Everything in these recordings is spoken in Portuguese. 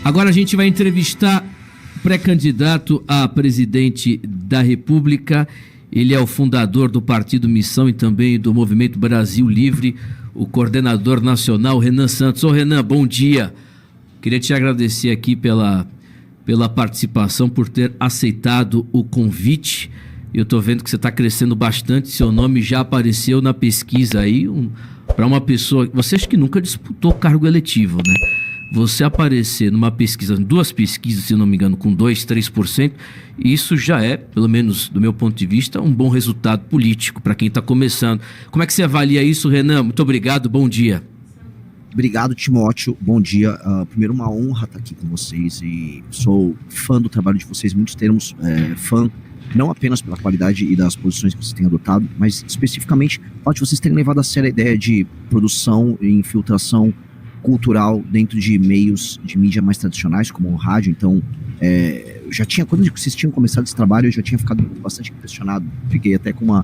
Agora a gente vai entrevistar o pré-candidato a presidente da República. Ele é o fundador do Partido Missão e também do Movimento Brasil Livre, o coordenador nacional, Renan Santos. Ô Renan, bom dia. Queria te agradecer aqui pela participação, por ter aceitado o convite. Eu estou vendo que você está crescendo bastante, seu nome já apareceu na pesquisa aí, para uma pessoa... Você acha que nunca disputou cargo eletivo, né? Você aparecer numa pesquisa, em duas pesquisas, se não me engano, com 2%, 3%, isso já é, pelo menos do meu ponto de vista, um bom resultado político para quem está começando. Como é que você avalia isso, Renan? Muito obrigado, bom dia. Obrigado, Timóteo, bom dia. Primeiro, uma honra estar aqui com vocês e sou fã do trabalho de vocês, muitos termos fã, não apenas pela qualidade e das posições que vocês têm adotado, mas especificamente pode vocês terem levado a sério a ideia de produção e infiltração cultural dentro de meios de mídia mais tradicionais, como o rádio. Então, já tinha, quando vocês tinham começado esse trabalho, eu já tinha ficado bastante impressionado. Fiquei até com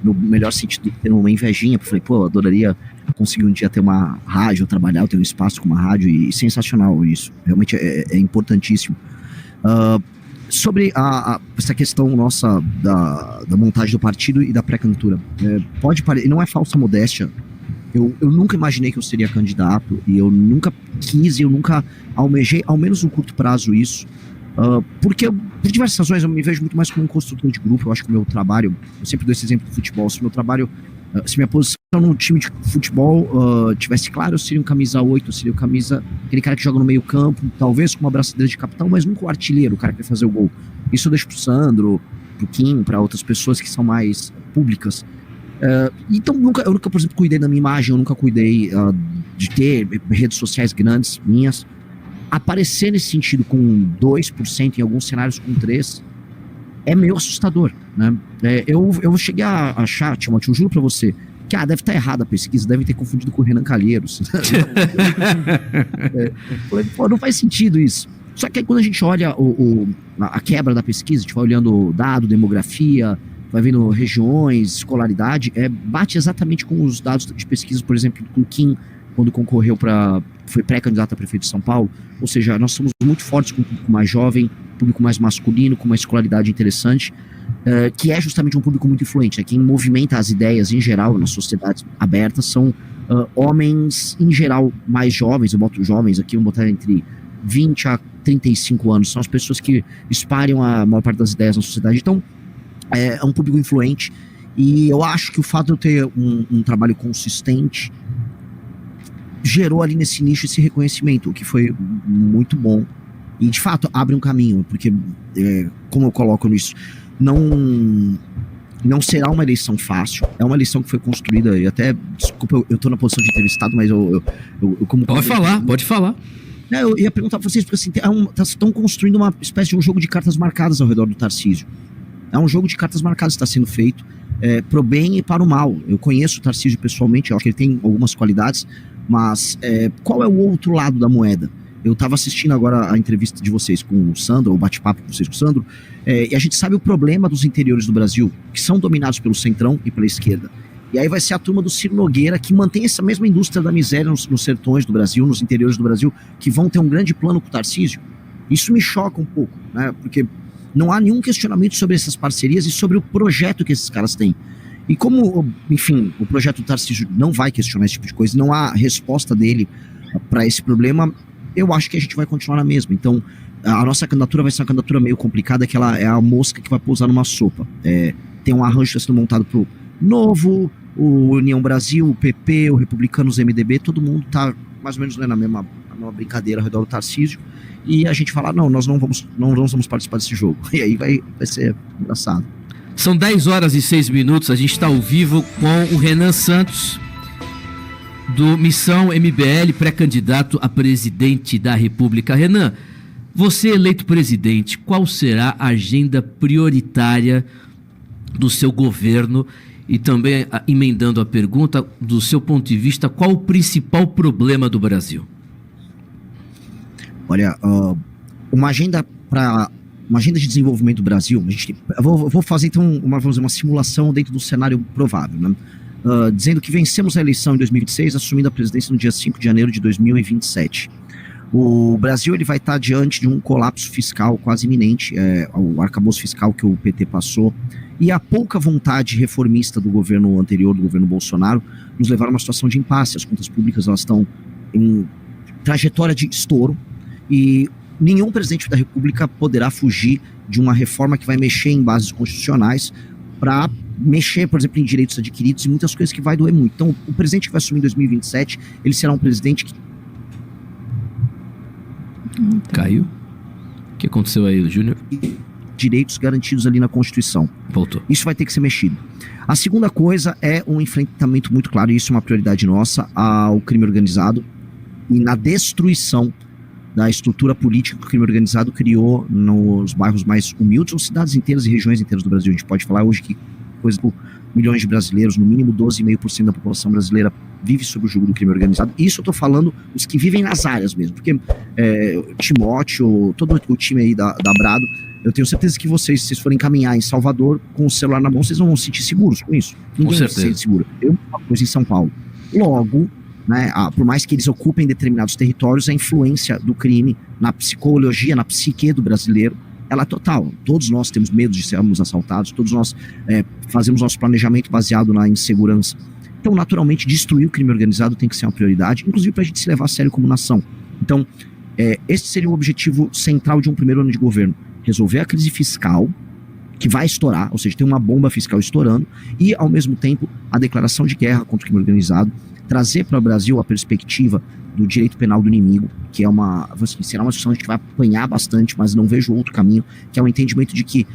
no melhor sentido, ter uma invejinha, porque falei, eu adoraria conseguir um dia ter uma rádio, trabalhar, ter um espaço com uma rádio, e sensacional isso. Realmente é importantíssimo. Sobre essa questão nossa da montagem do partido e da pré-candidatura, pode parecer, não é falsa modéstia. Eu nunca imaginei que eu seria candidato, e eu nunca quis, eu nunca almejei, ao menos no curto prazo, isso. Porque, por diversas razões, eu me vejo muito mais como um construtor de grupo. Eu acho que o meu trabalho, eu sempre dou esse exemplo do futebol, se minha posição no time de futebol tivesse claro, eu seria um camisa 8, eu seria aquele cara que joga no meio campo, talvez com uma braçadeira de capitão, mas nunca o artilheiro, o cara que vai fazer o gol. Isso eu deixo pro Sandro, pro Kim, para outras pessoas que são mais públicas. Então, eu nunca, por exemplo, cuidei da minha imagem, eu nunca cuidei de ter redes sociais grandes minhas. Aparecer nesse sentido com 2%, em alguns cenários com 3%, é meio assustador, né? Eu cheguei a achar, Timóteo, eu juro pra você, que deve estar errada a pesquisa, deve ter confundido com o Renan Calheiros. Não faz sentido isso. Só que aí quando a gente olha a quebra da pesquisa, a gente vai olhando dado, demografia, vai vendo regiões, escolaridade, bate exatamente com os dados de pesquisa, por exemplo, do Kim, quando concorreu foi pré-candidato a prefeito de São Paulo. Ou seja, nós somos muito fortes com o público mais jovem, público mais masculino, com uma escolaridade interessante, que é justamente um público muito influente, né? Quem movimenta as ideias em geral nas sociedades abertas são homens, em geral, mais jovens. Eu boto jovens aqui, vou botar entre 20 a 35 anos, são as pessoas que espalham a maior parte das ideias na sociedade. Então, é um público influente, e eu acho que o fato de eu ter um trabalho consistente gerou ali nesse nicho esse reconhecimento, o que foi muito bom, e de fato abre um caminho, porque como eu coloco nisso, não será uma eleição fácil, é uma eleição que foi construída, e até, desculpa, eu tô na posição de entrevistado, mas eu como... Pode falar. Eu ia perguntar pra vocês, porque assim, estão construindo uma espécie de um jogo de cartas marcadas ao redor do Tarcísio. É um jogo de cartas marcadas que está sendo feito, pro bem e para o mal. Eu conheço o Tarcísio pessoalmente, eu acho que ele tem algumas qualidades, mas qual é o outro lado da moeda? Eu estava assistindo agora a entrevista de vocês com o Sandro, o bate-papo com vocês com o Sandro, e a gente sabe o problema dos interiores do Brasil, que são dominados pelo centrão e pela esquerda. E aí vai ser a turma do Ciro Nogueira, que mantém essa mesma indústria da miséria nos sertões do Brasil, nos interiores do Brasil, que vão ter um grande plano com o Tarcísio. Isso me choca um pouco, né? Porque não há nenhum questionamento sobre essas parcerias e sobre o projeto que esses caras têm. E como, enfim, o projeto do Tarcísio não vai questionar esse tipo de coisa, não há resposta dele para esse problema, eu acho que a gente vai continuar na mesma. Então, a nossa candidatura vai ser uma candidatura meio complicada, que ela é a mosca que vai pousar numa sopa. Tem um arranjo sendo montado pro Novo, o União Brasil, o PP, o Republicanos, o MDB, todo mundo tá mais ou menos na mesma brincadeira ao redor do Tarcísio. E a gente fala, não, nós não vamos participar desse jogo. E aí vai ser engraçado. São 10h06, a gente está ao vivo com o Renan Santos, do Missão MBL, pré-candidato a presidente da República. Renan, você eleito presidente, qual será a agenda prioritária do seu governo? E também, emendando a pergunta, do seu ponto de vista, qual o principal problema do Brasil? Olha, uma agenda de desenvolvimento do Brasil, eu vou fazer então uma simulação dentro do cenário provável, né? Dizendo que vencemos a eleição em 2026, assumindo a presidência no dia 5 de janeiro de 2027. O Brasil ele vai estar diante de um colapso fiscal quase iminente, o arcabouço fiscal que o PT passou e a pouca vontade reformista do governo anterior, do governo Bolsonaro, nos levaram a uma situação de impasse. As contas públicas elas estão em trajetória de estouro e nenhum presidente da República poderá fugir de uma reforma que vai mexer em bases constitucionais para mexer, por exemplo, em direitos adquiridos e muitas coisas que vai doer muito. Então, o presidente que vai assumir em 2027, ele será um presidente que... Caiu? O que aconteceu aí, Júnior? Direitos garantidos ali na Constituição. Voltou. Isso vai ter que ser mexido. A segunda coisa é um enfrentamento muito claro, e isso é uma prioridade nossa, ao crime organizado e na destruição da estrutura política que o crime organizado criou nos bairros mais humildes, ou cidades inteiras e regiões inteiras do Brasil. A gente pode falar hoje que coisa por milhões de brasileiros, no mínimo 12,5% da população brasileira vive sob o jugo do crime organizado. Isso eu estou falando os que vivem nas áreas mesmo, porque Timóteo, todo o time aí da Brado, eu tenho certeza que vocês, se vocês forem caminhar em Salvador com o celular na mão, vocês não vão se sentir seguros com isso. Ninguém se sente seguro. Eu coisa em São Paulo. Logo, né, por mais que eles ocupem determinados territórios, a influência do crime na psicologia, na psique do brasileiro, ela é total. Todos nós temos medo de sermos assaltados, todos nós fazemos nosso planejamento baseado na insegurança. Então, naturalmente, destruir o crime organizado tem que ser uma prioridade, inclusive para a gente se levar a sério como nação. Então, esse seria o objetivo central de um primeiro ano de governo. Resolver a crise fiscal, que vai estourar, ou seja, tem uma bomba fiscal estourando, e, ao mesmo tempo, a declaração de guerra contra o crime organizado, trazer para o Brasil a perspectiva do direito penal do inimigo, que é será uma discussão que a gente vai apanhar bastante, mas não vejo outro caminho, que é o entendimento de que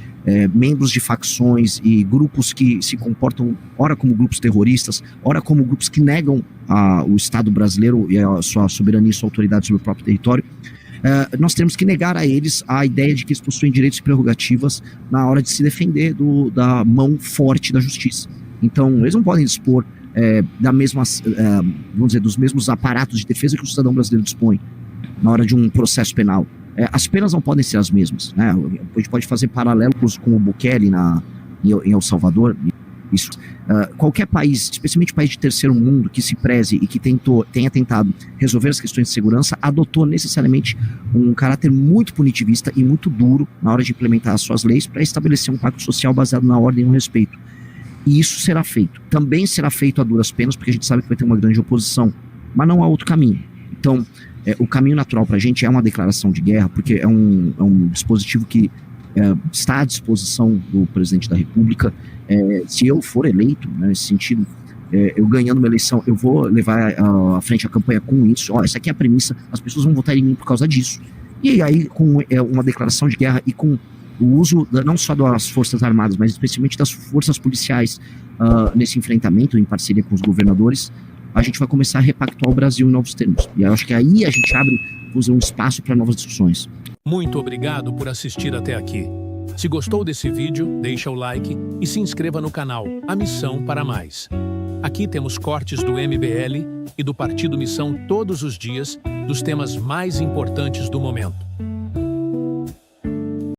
membros de facções e grupos que se comportam, ora como grupos terroristas, ora como grupos que negam o Estado brasileiro e a sua soberania e sua autoridade sobre o próprio território, nós temos que negar a eles a ideia de que eles possuem direitos e prerrogativas na hora de se defender da mão forte da justiça. Então, eles não podem dispor vamos dizer, dos mesmos aparatos de defesa que o cidadão brasileiro dispõe na hora de um processo penal. As penas não podem ser as mesmas, né? A gente pode fazer paralelos com o Bukele em El Salvador. Isso, qualquer país, especialmente país de terceiro mundo, que se preze e que tenha tentado resolver as questões de segurança, adotou necessariamente um caráter muito punitivista e muito duro na hora de implementar as suas leis para estabelecer um pacto social baseado na ordem e no respeito. E isso será feito. Também será feito a duras penas, porque a gente sabe que vai ter uma grande oposição. Mas não há outro caminho. Então, o caminho natural para a gente é uma declaração de guerra, porque é um dispositivo que está à disposição do presidente da República. Se eu for eleito, né, nesse sentido, eu ganhando uma eleição, eu vou levar à frente a campanha com isso. Essa aqui é a premissa, as pessoas vão votar em mim por causa disso. E aí, com uma declaração de guerra e com o uso não só das Forças Armadas, mas especialmente das forças policiais nesse enfrentamento, em parceria com os governadores, a gente vai começar a repactuar o Brasil em novos termos. E eu acho que aí a gente abre um espaço para novas discussões. Muito obrigado por assistir até aqui. Se gostou desse vídeo, deixa o like e se inscreva no canal A Missão para Mais. Aqui temos cortes do MBL e do Partido Missão todos os dias dos temas mais importantes do momento.